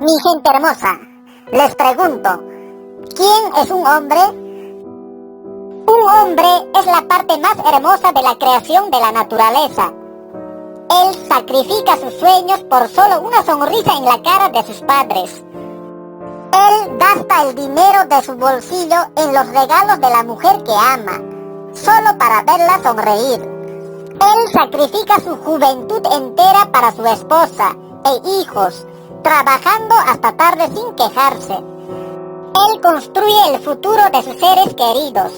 Mi gente hermosa, les pregunto, ¿quién es un hombre? Un hombre es la parte más hermosa de la creación de la naturaleza. Él sacrifica sus sueños por solo una sonrisa en la cara de sus padres. Él gasta el dinero de su bolsillo en los regalos de la mujer que ama, solo para verla sonreír. Él sacrifica su juventud entera para su esposa e hijos, trabajando hasta tarde sin quejarse. Él construye el futuro de sus seres queridos,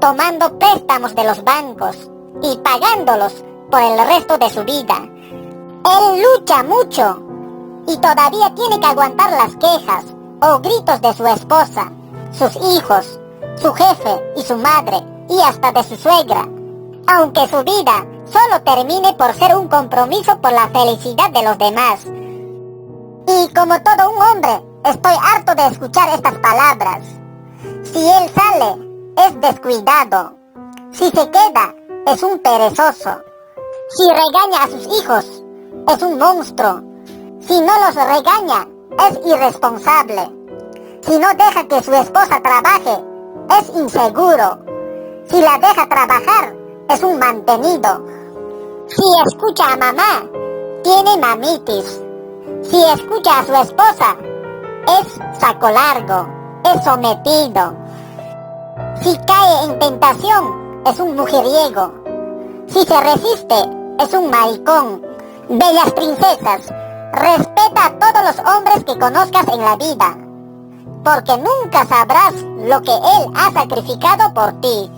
tomando préstamos de los bancos y pagándolos por el resto de su vida. Él lucha mucho y todavía tiene que aguantar las quejas o gritos de su esposa, sus hijos, su jefe y su madre y hasta de su suegra, aunque su vida solo termine por ser un compromiso por la felicidad de los demás. Y como todo un hombre, estoy harto de escuchar estas palabras. Si él sale, es descuidado. Si se queda, es un perezoso. Si regaña a sus hijos, es un monstruo. Si no los regaña, es irresponsable. Si no deja que su esposa trabaje, es inseguro. Si la deja trabajar, es un mantenido. Si escucha a mamá, tiene mamitis. Si escucha a su esposa, es saco largo, es sometido. Si cae en tentación, es un mujeriego. Si se resiste, es un maricón. Bellas princesas, respeta a todos los hombres que conozcas en la vida, porque nunca sabrás lo que él ha sacrificado por ti.